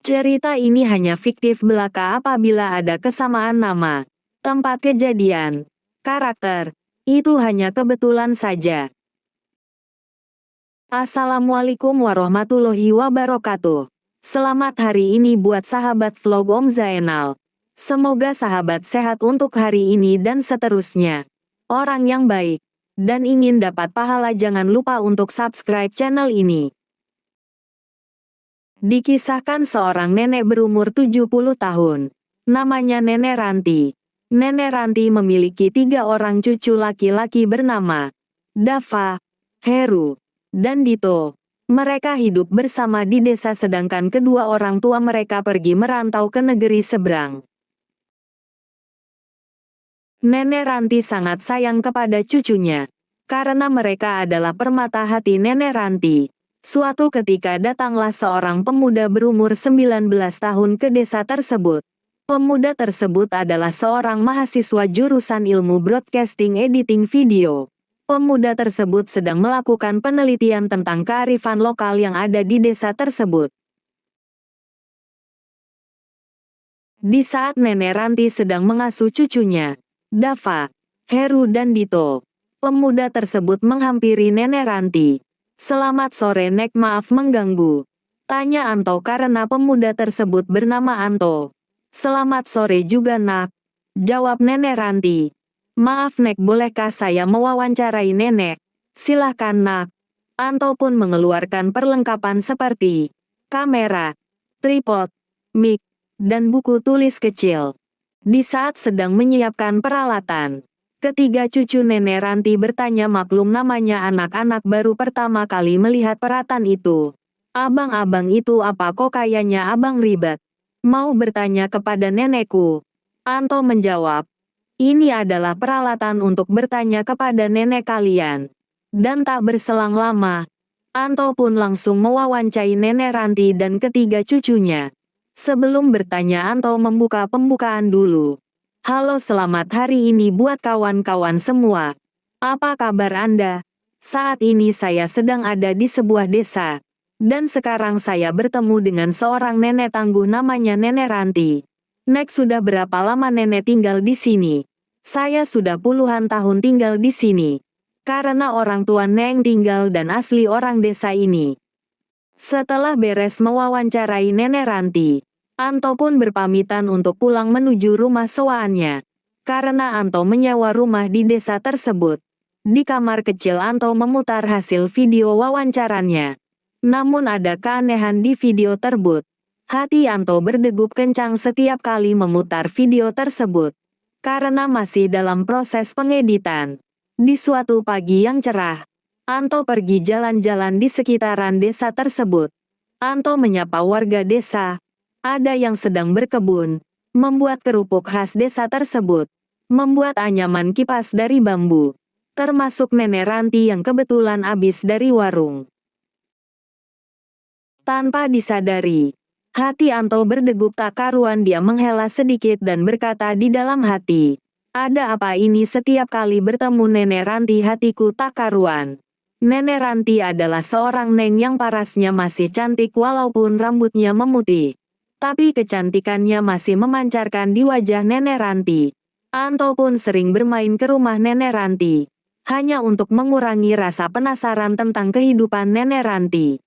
Cerita ini hanya fiktif belaka apabila ada kesamaan nama, tempat kejadian, karakter. Itu hanya kebetulan saja. Assalamualaikum warahmatullahi wabarakatuh. Selamat hari ini buat sahabat vlog Om Zainal. Semoga sahabat sehat untuk hari ini dan seterusnya. Orang yang baik dan ingin dapat pahala jangan lupa untuk subscribe channel ini. Dikisahkan seorang nenek berumur 70 tahun. Namanya Nenek Ranti. Nenek Ranti memiliki 3 orang cucu laki-laki bernama Dava, Heru, dan Dito. Mereka hidup bersama di desa sedangkan kedua orang tua mereka pergi merantau ke negeri seberang. Nenek Ranti sangat sayang kepada cucunya, karena mereka adalah permata hati Nenek Ranti. Suatu ketika datanglah seorang pemuda berumur 19 tahun ke desa tersebut. Pemuda tersebut adalah seorang mahasiswa jurusan ilmu broadcasting editing video. Pemuda tersebut sedang melakukan penelitian tentang kearifan lokal yang ada di desa tersebut. Di saat Nenek Ranti sedang mengasuh cucunya, Dava, Heru dan Dito, pemuda tersebut menghampiri Nenek Ranti. "Selamat sore Nek, maaf mengganggu," tanya Anto karena pemuda tersebut bernama Anto. "Selamat sore juga Nak," jawab Nenek Ranti. "Maaf Nek, bolehkah saya mewawancarai Nenek?" "Silahkan Nak." Anto pun mengeluarkan perlengkapan seperti kamera, tripod, mic, dan buku tulis kecil. Di saat sedang menyiapkan peralatan, ketiga cucu Nenek Ranti bertanya, maklum namanya anak-anak baru pertama kali melihat peralatan itu. "Abang-abang itu apa kok kayaknya abang ribet? Mau bertanya kepada nenekku?" Anto menjawab, "Ini adalah peralatan untuk bertanya kepada nenek kalian." Dan tak berselang lama, Anto pun langsung mewawancarai Nenek Ranti dan ketiga cucunya. Sebelum bertanya Anto membuka pembukaan dulu. "Halo, selamat hari ini buat kawan-kawan semua. Apa kabar Anda? Saat ini saya sedang ada di sebuah desa. Dan sekarang saya bertemu dengan seorang nenek tangguh namanya Nenek Ranti. Nek, sudah berapa lama nenek tinggal di sini?" "Saya sudah puluhan tahun tinggal di sini. Karena orang tua Neng tinggal dan asli orang desa ini." Setelah beres mewawancarai Nenek Ranti, Anto pun berpamitan untuk pulang menuju rumah sewaannya. Karena Anto menyewa rumah di desa tersebut. Di kamar kecil Anto memutar hasil video wawancaranya. Namun ada keanehan di video tersebut. Hati Anto berdegup kencang setiap kali memutar video tersebut. Karena masih dalam proses pengeditan. Di suatu pagi yang cerah, Anto pergi jalan-jalan di sekitaran desa tersebut. Anto menyapa warga desa. Ada yang sedang berkebun, membuat kerupuk khas desa tersebut, membuat anyaman kipas dari bambu. Termasuk Nenek Ranti yang kebetulan habis dari warung. Tanpa disadari, hati Anto berdegup tak karuan. Dia menghela sedikit dan berkata di dalam hati, "Ada apa ini setiap kali bertemu Nenek Ranti hatiku tak karuan." Nenek Ranti adalah seorang neng yang parasnya masih cantik walaupun rambutnya memutih. Tapi kecantikannya masih memancarkan di wajah Nenek Ranti. Anto pun sering bermain ke rumah Nenek Ranti, hanya untuk mengurangi rasa penasaran tentang kehidupan Nenek Ranti.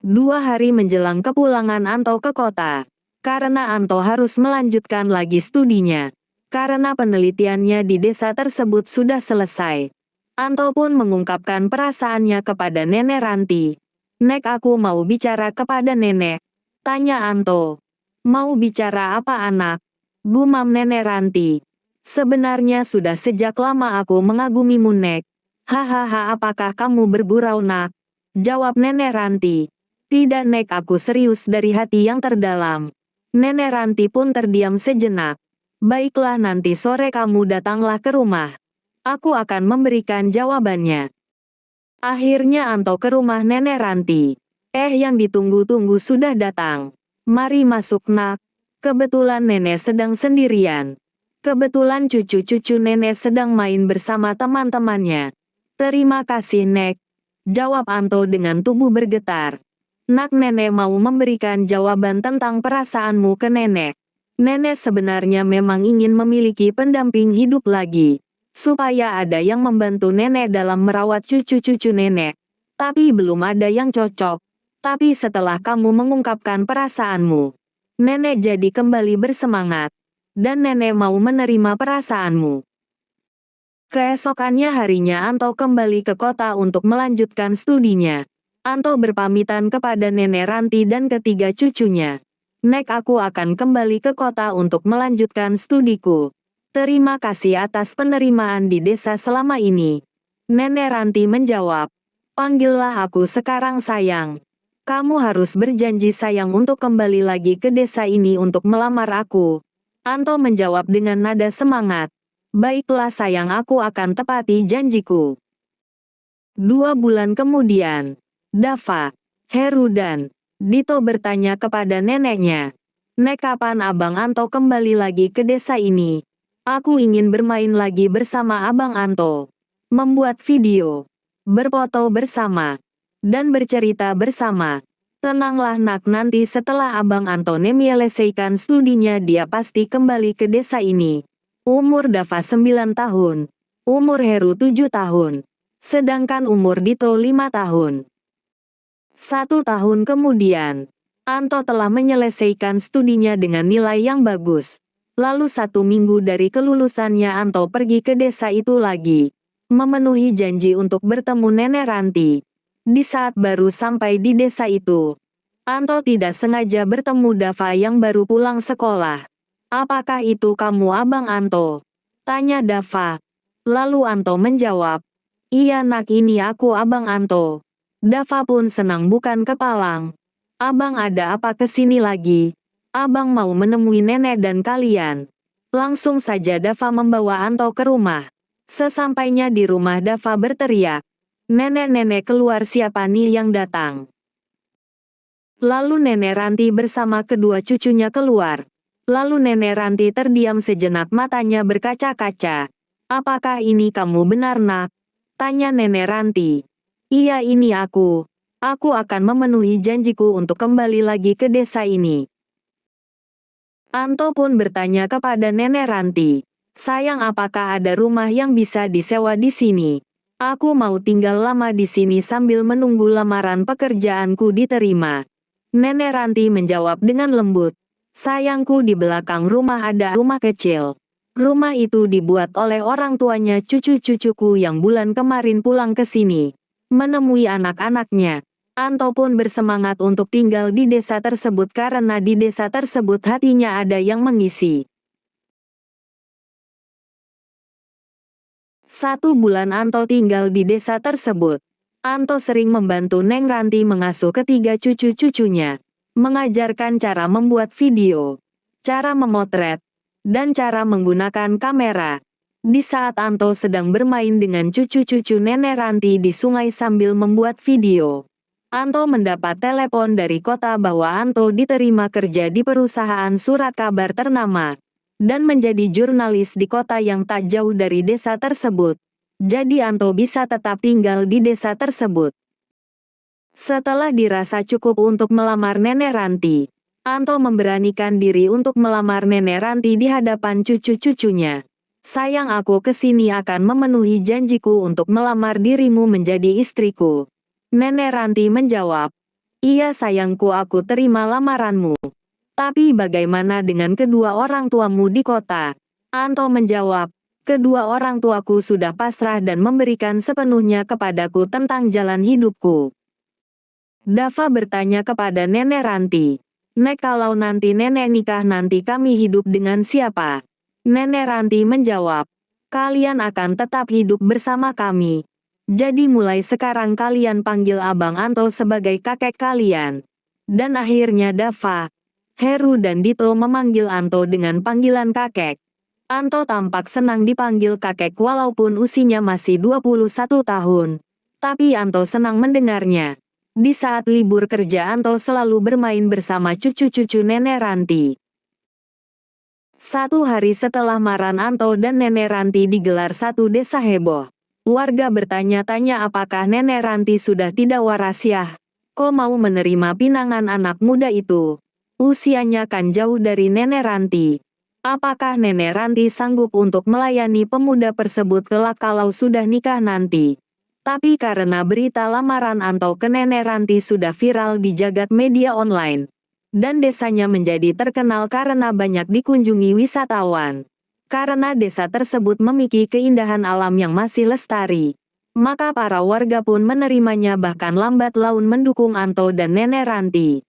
2 hari menjelang kepulangan Anto ke kota, karena Anto harus melanjutkan lagi studinya. Karena penelitiannya di desa tersebut sudah selesai, Anto pun mengungkapkan perasaannya kepada Nenek Ranti. "Nek, aku mau bicara kepada Nenek," tanya Anto. "Mau bicara apa anak?" gumam Nenek Ranti. "Sebenarnya sudah sejak lama aku mengagumimu Nek." "Hahaha, apakah kamu bergurau Nak?" jawab Nenek Ranti. "Tidak Nek, aku serius dari hati yang terdalam." Nenek Ranti pun terdiam sejenak. "Baiklah, nanti sore kamu datanglah ke rumah. Aku akan memberikan jawabannya." Akhirnya Anto ke rumah Nenek Ranti. Yang ditunggu-tunggu sudah datang. "Mari masuk Nak." Kebetulan nenek sedang sendirian. Kebetulan cucu-cucu nenek sedang main bersama teman-temannya. "Terima kasih Nek," jawab Anto dengan tubuh bergetar. Nak, nenek mau memberikan jawaban tentang perasaanmu ke nenek. Nenek sebenarnya memang ingin memiliki pendamping hidup lagi, supaya ada yang membantu nenek dalam merawat cucu-cucu nenek. Tapi belum ada yang cocok. Tapi setelah kamu mengungkapkan perasaanmu, nenek jadi kembali bersemangat. Dan nenek mau menerima perasaanmu. Keesokannya harinya Anto kembali ke kota untuk melanjutkan studinya. Anto berpamitan kepada nenek Ranti dan ketiga cucunya. Nek, aku akan kembali ke kota untuk melanjutkan studiku. Terima kasih atas penerimaan di desa selama ini. Nenek Ranti menjawab. Panggillah aku sekarang sayang. Kamu harus berjanji sayang untuk kembali lagi ke desa ini untuk melamar aku. Anto menjawab dengan nada semangat. Baiklah sayang, aku akan tepati janjiku. 2 bulan kemudian, Dava, Heru dan Dito bertanya kepada neneknya. Nek, kapan Abang Anto kembali lagi ke desa ini? Aku ingin bermain lagi bersama Abang Anto. Membuat video, berfoto bersama, dan bercerita bersama. Tenanglah nak, nanti setelah Abang Anto menyelesaikan studinya dia pasti kembali ke desa ini. Umur Dava 9 tahun. Umur Heru 7 tahun. Sedangkan umur Dito 5 tahun. 1 tahun kemudian, Anto telah menyelesaikan studinya dengan nilai yang bagus. Lalu 1 minggu dari kelulusannya Anto pergi ke desa itu lagi, memenuhi janji untuk bertemu nenek Ranti. Di saat baru sampai di desa itu, Anto tidak sengaja bertemu Dava yang baru pulang sekolah. Apakah itu kamu Abang Anto? Tanya Dava. Lalu Anto menjawab, iya nak, ini aku Abang Anto. Dava pun senang bukan kepalang. Abang ada apa kesini lagi? Abang mau menemui nenek dan kalian. Langsung saja Dava membawa Anto ke rumah. Sesampainya di rumah Dava berteriak. Nenek-nenek keluar, siapa nih yang datang? Lalu nenek Ranti bersama kedua cucunya keluar. Lalu nenek Ranti terdiam sejenak, matanya berkaca-kaca. Apakah ini kamu benar nak? Tanya nenek Ranti. Iya, ini aku. Aku akan memenuhi janjiku untuk kembali lagi ke desa ini. Anto pun bertanya kepada nenek Ranti. Sayang, apakah ada rumah yang bisa disewa di sini? Aku mau tinggal lama di sini sambil menunggu lamaran pekerjaanku diterima. Nenek Ranti menjawab dengan lembut. Sayangku, di belakang rumah ada rumah kecil. Rumah itu dibuat oleh orang tuanya cucu-cucuku yang bulan kemarin pulang ke sini menemui anak-anaknya. Anto pun bersemangat untuk tinggal di desa tersebut karena di desa tersebut hatinya ada yang mengisi. 1 bulan Anto tinggal di desa tersebut. Anto sering membantu Neng Ranti mengasuh ketiga cucu-cucunya, mengajarkan cara membuat video, cara memotret, dan cara menggunakan kamera. Di saat Anto sedang bermain dengan cucu-cucu nenek Ranti di sungai sambil membuat video, Anto mendapat telepon dari kota bahwa Anto diterima kerja di perusahaan surat kabar ternama, dan menjadi jurnalis di kota yang tak jauh dari desa tersebut. Jadi Anto bisa tetap tinggal di desa tersebut. Setelah dirasa cukup untuk melamar nenek Ranti, Anto memberanikan diri untuk melamar nenek Ranti di hadapan cucu-cucunya. Sayang, aku kesini akan memenuhi janjiku untuk melamar dirimu menjadi istriku. Nenek Ranti menjawab, iya sayangku, aku terima lamaranmu. Tapi bagaimana dengan kedua orang tuamu di kota? Anto menjawab, kedua orang tuaku sudah pasrah dan memberikan sepenuhnya kepadaku tentang jalan hidupku. Dava bertanya kepada nenek Ranti, Nek, kalau nanti nenek nikah nanti kami hidup dengan siapa? Nenek Ranti menjawab, kalian akan tetap hidup bersama kami. Jadi mulai sekarang kalian panggil Abang Anto sebagai kakek kalian. Dan akhirnya Dava, Heru dan Dito memanggil Anto dengan panggilan kakek. Anto tampak senang dipanggil kakek walaupun usianya masih 21 tahun. Tapi Anto senang mendengarnya. Di saat libur kerja Anto selalu bermain bersama cucu-cucu nenek Ranti. 1 hari setelah lamaran Anto dan nenek Ranti digelar satu desa heboh. Warga bertanya-tanya apakah nenek Ranti sudah tidak waras ya. Kau mau menerima pinangan anak muda itu? Usianya kan jauh dari Nenek Ranti. Apakah Nenek Ranti sanggup untuk melayani pemuda tersebut kelak kalau sudah nikah nanti? Tapi karena berita lamaran Anto ke Nenek Ranti sudah viral di jagat media online, dan desanya menjadi terkenal karena banyak dikunjungi wisatawan. Karena desa tersebut memiliki keindahan alam yang masih lestari, maka para warga pun menerimanya bahkan lambat laun mendukung Anto dan Nenek Ranti.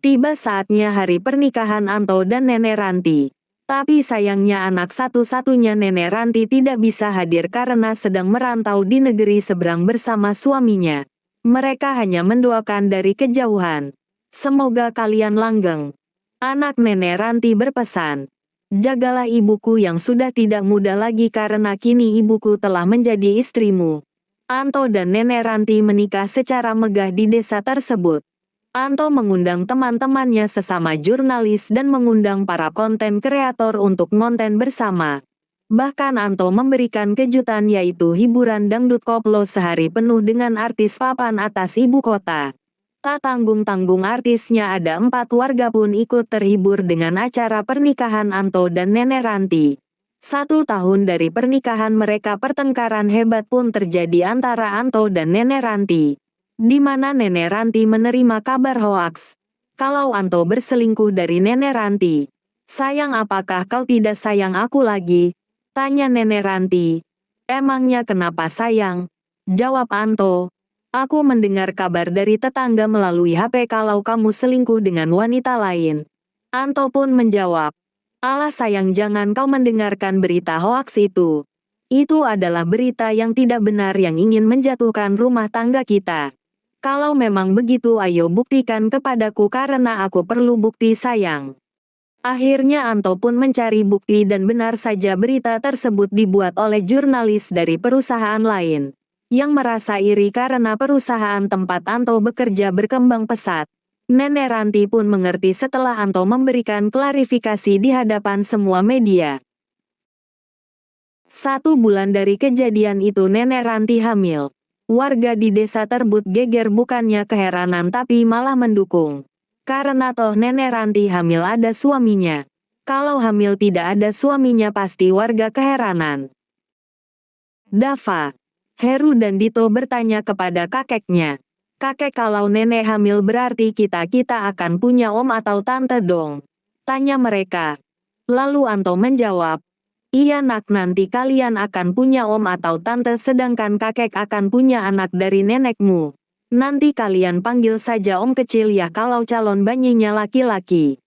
Tiba saatnya hari pernikahan Anto dan Nenek Ranti. Tapi sayangnya anak satu-satunya Nenek Ranti tidak bisa hadir karena sedang merantau di negeri seberang bersama suaminya. Mereka hanya mendoakan dari kejauhan. Semoga kalian langgeng. Anak Nenek Ranti berpesan. Jagalah ibuku yang sudah tidak muda lagi karena kini ibuku telah menjadi istrimu. Anto dan Nenek Ranti menikah secara megah di desa tersebut. Anto mengundang teman-temannya sesama jurnalis dan mengundang para konten kreator untuk ngonten bersama. Bahkan Anto memberikan kejutan yaitu hiburan dangdut koplo sehari penuh dengan artis papan atas ibu kota. Tak tanggung-tanggung artisnya ada 4 warga pun ikut terhibur dengan acara pernikahan Anto dan Nenek Ranti. 1 tahun dari pernikahan mereka pertengkaran hebat pun terjadi antara Anto dan Nenek Ranti. Di mana Nenek Ranti menerima kabar hoaks kalau Anto berselingkuh dari Nenek Ranti. Sayang, apakah kau tidak sayang aku lagi? Tanya Nenek Ranti. Emangnya kenapa sayang? Jawab Anto. Aku mendengar kabar dari tetangga melalui HP kalau kamu selingkuh dengan wanita lain. Anto pun menjawab. Alah sayang, jangan kau mendengarkan berita hoaks itu. Itu adalah berita yang tidak benar yang ingin menjatuhkan rumah tangga kita. Kalau memang begitu ayo buktikan kepadaku karena aku perlu bukti sayang. Akhirnya Anto pun mencari bukti dan benar saja berita tersebut dibuat oleh jurnalis dari perusahaan lain. Yang merasa iri karena perusahaan tempat Anto bekerja berkembang pesat. Nenek Ranti pun mengerti setelah Anto memberikan klarifikasi di hadapan semua media. 1 bulan dari kejadian itu Nenek Ranti hamil. Warga di desa tersebut geger, bukannya keheranan tapi malah mendukung. Karena toh Nenek Ranti hamil ada suaminya. Kalau hamil tidak ada suaminya pasti warga keheranan. Dava, Heru dan Dito bertanya kepada kakeknya. Kakek, kalau nenek hamil berarti kita akan punya om atau tante dong? Tanya mereka. Lalu Anto menjawab. Iya nak, nanti kalian akan punya om atau tante sedangkan kakek akan punya anak dari nenekmu. Nanti kalian panggil saja om kecil ya kalau calon bayinya laki-laki.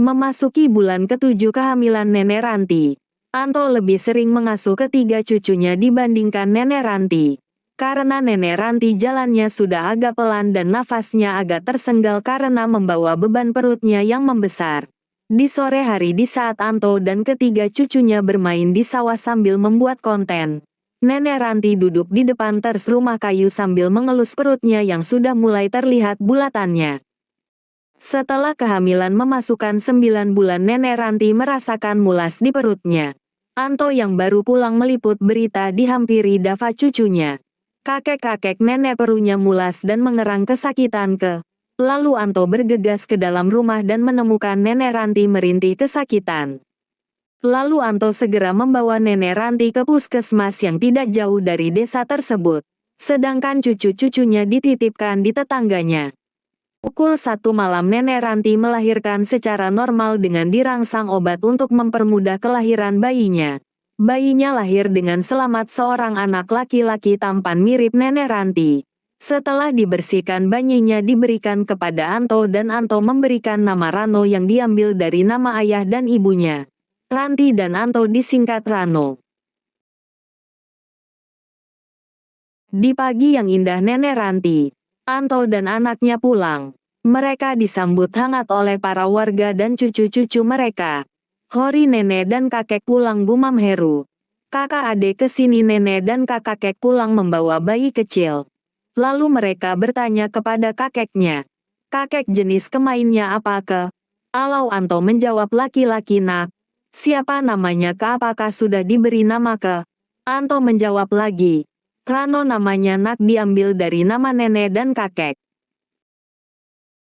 Memasuki bulan ke-7 kehamilan Nenek Ranti. Anto lebih sering mengasuh ketiga cucunya dibandingkan Nenek Ranti. Karena Nenek Ranti jalannya sudah agak pelan dan nafasnya agak tersenggal karena membawa beban perutnya yang membesar. Di sore hari di saat Anto dan ketiga cucunya bermain di sawah sambil membuat konten, Nenek Ranti duduk di depan teras rumah kayu sambil mengelus perutnya yang sudah mulai terlihat bulatannya. Setelah kehamilan memasukkan 9 bulan Nenek Ranti merasakan mulas di perutnya. Anto yang baru pulang meliput berita dihampiri Dava cucunya. Kakek-kakek nenek perutnya mulas dan mengerang kesakitan Lalu Anto bergegas ke dalam rumah dan menemukan Nenek Ranti merintih kesakitan. Lalu Anto segera membawa Nenek Ranti ke puskesmas yang tidak jauh dari desa tersebut. Sedangkan cucu-cucunya dititipkan di tetangganya. Pukul 1 malam Nenek Ranti melahirkan secara normal dengan dirangsang obat untuk mempermudah kelahiran bayinya. Bayinya lahir dengan selamat, seorang anak laki-laki tampan mirip Nenek Ranti. Setelah dibersihkan bayinya diberikan kepada Anto dan Anto memberikan nama Rano yang diambil dari nama ayah dan ibunya. Ranti dan Anto disingkat Rano. Di pagi yang indah Nenek Ranti, Anto dan anaknya pulang. Mereka disambut hangat oleh para warga dan cucu-cucu mereka. Hori, nenek dan kakek pulang, gumam Heru. Kakak adik kesini, nenek dan kakek pulang membawa bayi kecil. Lalu mereka bertanya kepada kakeknya. Kakek, jenis kemainnya apa ke? Alau Anto menjawab, laki-laki nak. Siapa namanya ke? Apakah sudah diberi nama ke? Anto menjawab lagi. Rano namanya Nak diambil dari nama nenek dan kakek.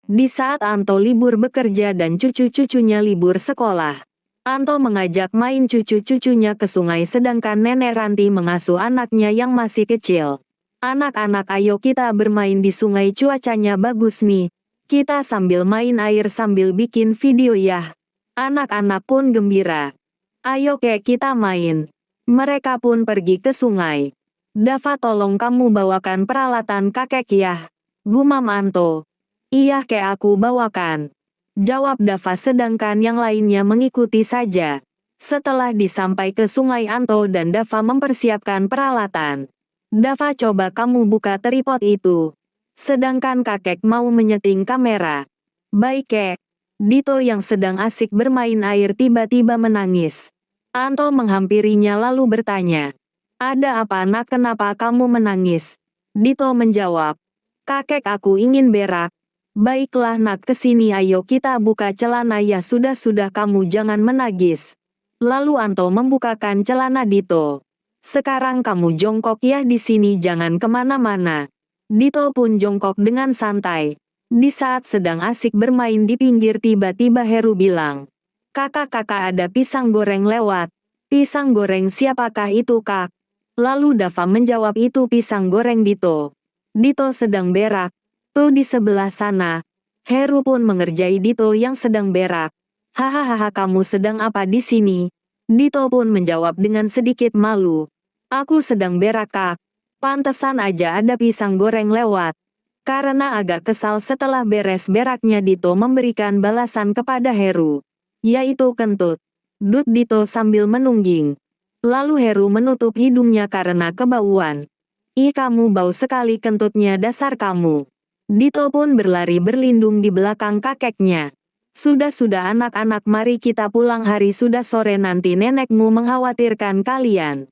Di saat Anto libur bekerja dan cucu-cucunya libur sekolah, Anto mengajak main cucu-cucunya ke sungai sedangkan Nenek Ranti mengasuh anaknya yang masih kecil. Anak-anak, ayo kita bermain di sungai, cuacanya bagus nih. Kita sambil main air sambil bikin video ya. Anak-anak pun gembira. Ayo kek kita main. Mereka pun pergi ke sungai. Dava, tolong kamu bawakan peralatan kakek ya. Gumam Anto. Iya kek, aku bawakan. Jawab Dava sedangkan yang lainnya mengikuti saja. Setelah disampai ke sungai, Anto dan Dava mempersiapkan peralatan. Dava, coba kamu buka tripod itu. Sedangkan kakek mau menyeting kamera. Baik kek. Dito yang sedang asik bermain air tiba-tiba menangis. Anto menghampirinya lalu bertanya. Ada apa Nak, kenapa kamu menangis? Dito menjawab. Kakek, aku ingin berak. Baiklah Nak, kesini ayo kita buka celana ya. Sudah kamu jangan menangis. Lalu Anto membukakan celana Dito. Sekarang kamu jongkok ya di sini, jangan kemana-mana. Dito pun jongkok dengan santai. Di saat sedang asik bermain di pinggir tiba-tiba Heru bilang. Kakak ada pisang goreng lewat. Pisang goreng siapakah itu Kak? Lalu Dava menjawab, itu pisang goreng Dito. Dito sedang berak. Tuh di sebelah sana. Heru pun mengerjai Dito yang sedang berak. Hahaha, kamu sedang apa di sini? Dito pun menjawab dengan sedikit malu. Aku sedang berak Kak. Pantesan aja ada pisang goreng lewat. Karena agak kesal setelah beres beraknya, Dito memberikan balasan kepada Heru. Yaitu kentut. Dut Dito sambil menungging. Lalu Heru menutup hidungnya karena kebauan. Ih, kamu bau sekali kentutnya, dasar kamu. Dito pun berlari berlindung di belakang kakeknya. Sudah anak-anak, mari kita pulang, hari sudah sore, nanti nenekmu mengkhawatirkan kalian.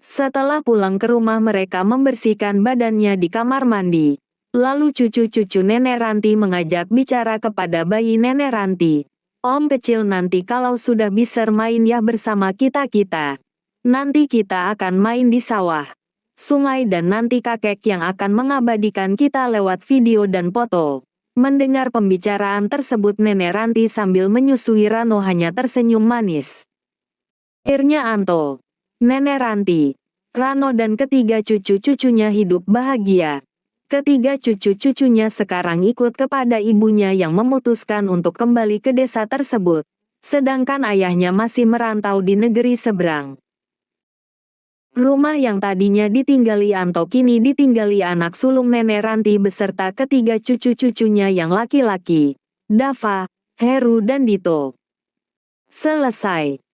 Setelah pulang ke rumah mereka membersihkan badannya di kamar mandi. Lalu cucu-cucu Nenek Ranti mengajak bicara kepada bayi Nenek Ranti. Om kecil, nanti kalau sudah bisa main ya bersama kita-kita. Nanti kita akan main di sawah, sungai, dan nanti kakek yang akan mengabadikan kita lewat video dan foto. Mendengar pembicaraan tersebut Nenek Ranti sambil menyusui Rano hanya tersenyum manis. Akhirnya Anto, Nenek Ranti, Rano dan ketiga cucu-cucunya hidup bahagia. Ketiga cucu-cucunya sekarang ikut kepada ibunya yang memutuskan untuk kembali ke desa tersebut. Sedangkan ayahnya masih merantau di negeri seberang. Rumah yang tadinya ditinggali Anto kini ditinggali anak sulung Nenek Ranti beserta ketiga cucu-cucunya yang laki-laki, Dava, Heru dan Dito. Selesai.